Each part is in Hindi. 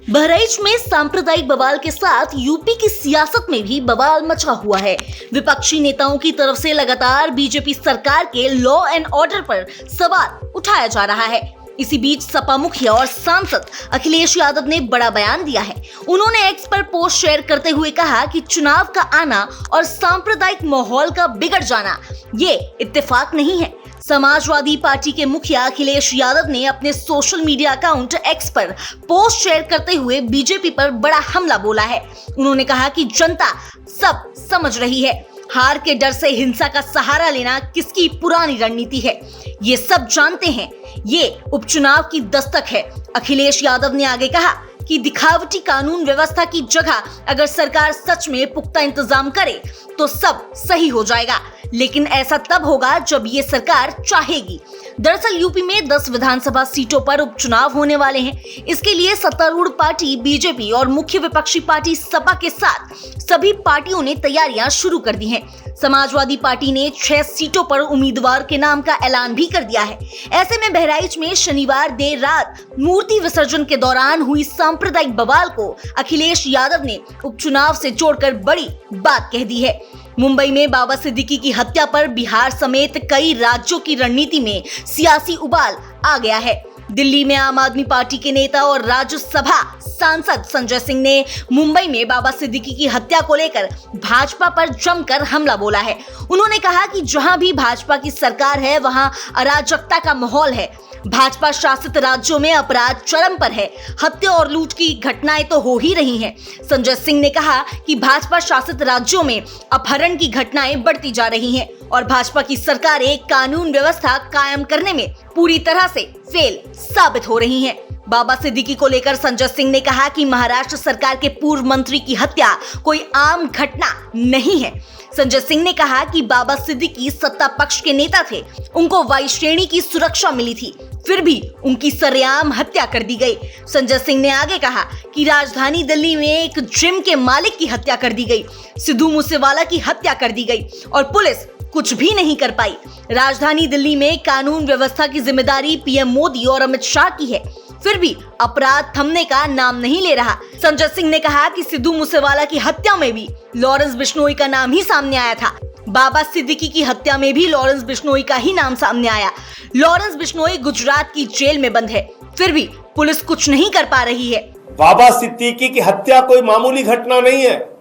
बहराइच में सांप्रदायिक बवाल के साथ यूपी की सियासत में भी बवाल मचा हुआ है। विपक्षी नेताओं की तरफ से लगातार बीजेपी सरकार के लॉ एंड ऑर्डर पर सवाल उठाया जा रहा है। इसी बीच सपा मुखिया और सांसद अखिलेश यादव ने बड़ा बयान दिया है। उन्होंने एक्स पर पोस्ट शेयर करते हुए कहा कि चुनाव का आना और सांप्रदायिक माहौल का बिगड़ जाना ये इत्तेफाक नहीं है। समाजवादी पार्टी के मुखिया अखिलेश यादव ने अपने सोशल मीडिया अकाउंट एक्स पर पोस्ट शेयर करते हुए बीजेपी पर बड़ा हमला बोला है। उन्होंने कहा कि जनता सब समझ रही है, हार के डर से हिंसा का सहारा लेना किसकी पुरानी रणनीति है, ये सब जानते हैं। ये उपचुनाव की दस्तक है। अखिलेश यादव ने आगे कहा कि दिखावटी कानून व्यवस्था की जगह अगर सरकार सच में पुख्ता इंतजाम करे तो सब सही हो जाएगा, लेकिन ऐसा तब होगा जब ये सरकार चाहेगी। दरअसल यूपी में 10 विधानसभा सीटों पर उपचुनाव होने वाले हैं। इसके लिए सत्तारूढ़ पार्टी बीजेपी और मुख्य विपक्षी पार्टी सपा के साथ सभी पार्टियों ने तैयारियां शुरू कर दी हैं। समाजवादी पार्टी ने 6 सीटों पर उम्मीदवार के नाम का ऐलान भी कर दिया है। ऐसे में बहराइच में शनिवार देर रात मूर्ति विसर्जन के दौरान हुई सांप्रदायिक बवाल को अखिलेश यादव ने उपचुनाव से जोड़कर बड़ी बात कह दी है। मुंबई में बाबा सिद्दीकी की हत्या पर बिहार समेत कई राज्यों की रणनीति में सियासी उबाल आ गया है। दिल्ली में आम आदमी पार्टी के नेता और राज्यसभा सांसद संजय सिंह ने मुंबई में बाबा सिद्दीकी की हत्या को लेकर भाजपा पर जमकर हमला बोला है। उन्होंने कहा कि जहां भी भाजपा की सरकार है वहां अराजकता का माहौल है। भाजपा शासित राज्यों में अपराध चरम पर है। हत्या और लूट की घटनाएं तो हो ही रही हैं। संजय सिंह ने कहा कि भाजपा शासित राज्यों में अपहरण की घटनाएं बढ़ती जा रही हैं और भाजपा की सरकारें कानून व्यवस्था कायम करने में पूरी तरह से फेल साबित हो रही हैं। बाबा सिद्दीकी को लेकर संजय सिंह ने कहा कि महाराष्ट्र सरकार के पूर्व मंत्री की हत्या कोई आम घटना नहीं है। संजय सिंह ने कहा कि बाबा सिद्दीकी सत्ता पक्ष के नेता थे, उनको वायु श्रेणी की सुरक्षा मिली थी, फिर भी उनकी सरेआम हत्या कर दी गई। संजय सिंह ने आगे कहा कि राजधानी दिल्ली में एक जिम के मालिक की हत्या कर दी गई, सिद्धू मूसेवाला की हत्या कर दी गई और पुलिस कुछ भी नहीं कर पाई। राजधानी दिल्ली में कानून व्यवस्था की जिम्मेदारी पीएम मोदी और अमित शाह की है, फिर भी अपराध थमने का नाम नहीं ले रहा। संजय सिंह ने कहा कि सिद्धू मूसेवाला की हत्या में भी लॉरेंस बिश्नोई का नाम ही सामने आया था। बाबा सिद्दीकी की हत्या में भी लॉरेंस बिश्नोई का ही नाम सामने आया। लॉरेंस बिश्नोई गुजरात की जेल में बंद है, फिर भी पुलिस कुछ नहीं कर पा रही है। बाबा सिद्दीकी की हत्या कोई मामूली घटना नहीं है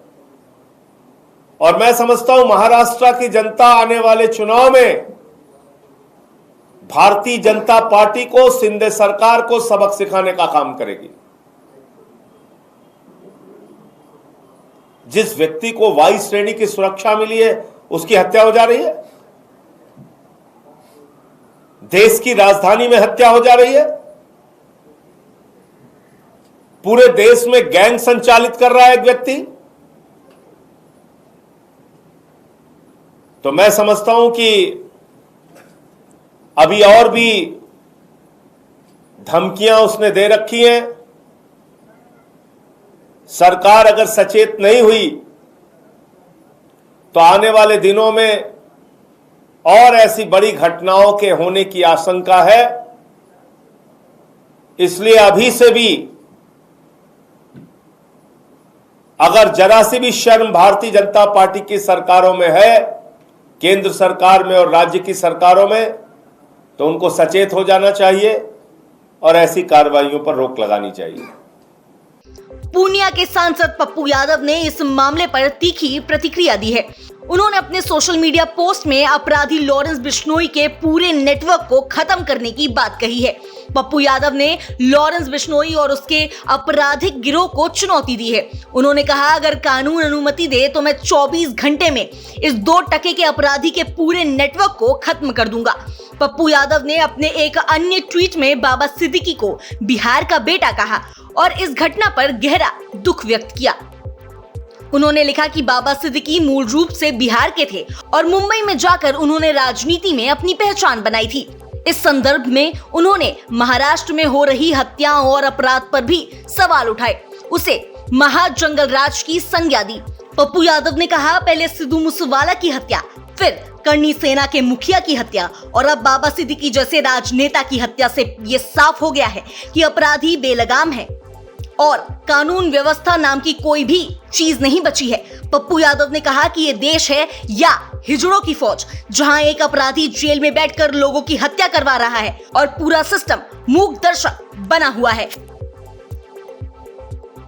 और मैं समझता हूं महाराष्ट्र की जनता आने वाले चुनाव में भारतीय जनता पार्टी को, शिंदे सरकार को सबक सिखाने का काम करेगी। जिस व्यक्ति को वायु श्रेणी की सुरक्षा मिली है उसकी हत्या हो जा रही है, देश की राजधानी में हत्या हो जा रही है, पूरे देश में गैंग संचालित कर रहा है एक व्यक्ति। तो मैं समझता हूं कि अभी और भी धमकियां उसने दे रखी हैं। सरकार अगर सचेत नहीं हुई तो आने वाले दिनों में और ऐसी बड़ी घटनाओं के होने की आशंका है। इसलिए अभी से भी अगर जरा सी भी शर्म भारतीय जनता पार्टी की सरकारों में है, केंद्र सरकार में और राज्य की सरकारों में, तो उनको सचेत हो जाना चाहिए और ऐसी कार्रवाइयों पर रोक लगानी चाहिए। पूर्णिया के सांसद पप्पू यादव ने इस मामले पर तीखी प्रतिक्रिया दी है। उन्होंने अपने सोशल मीडिया पोस्ट में अपराधी लॉरेंस बिश्नोई के पूरे नेटवर्क को खत्म करने की बात कही है। पप्पू यादव ने लॉरेंस बिश्नोई और उसके आपराधिक गिरोह को चुनौती दी है। उन्होंने कहा अगर कानून अनुमति दे तो मैं 24 घंटे में इस 2 टके के अपराधी के पूरे नेटवर्क को खत्म कर दूंगा। पप्पू यादव ने अपने एक अन्य ट्वीट में बाबा सिद्दीकी को बिहार का बेटा कहा और इस घटना पर गहरा दुख व्यक्त किया। उन्होंने लिखा कि बाबा सिद्दीकी मूल रूप से बिहार के थे और मुंबई में जाकर उन्होंने राजनीति में अपनी पहचान बनाई थी। इस संदर्भ में उन्होंने महाराष्ट्र में हो रही हत्याओं और अपराध पर भी सवाल उठाए, उसे महाजंगल राज की संज्ञा दी। पप्पू यादव ने कहा पहले सिद्धू मूसेवाला की हत्या, फिर करनी सेना के मुखिया की हत्या और अब बाबा सिद्दीकी जैसे राजनेता की हत्या से ये साफ हो गया है कि अपराधी बेलगाम है। और कानून व्यवस्था नाम की कोई भी चीज नहीं बची है। पप्पू यादव ने कहा कि ये देश है या हिजड़ों की फौज, जहां एक अपराधी जेल में बैठकर लोगों की हत्या करवा रहा है और पूरा सिस्टम मूक दर्शक बना हुआ है।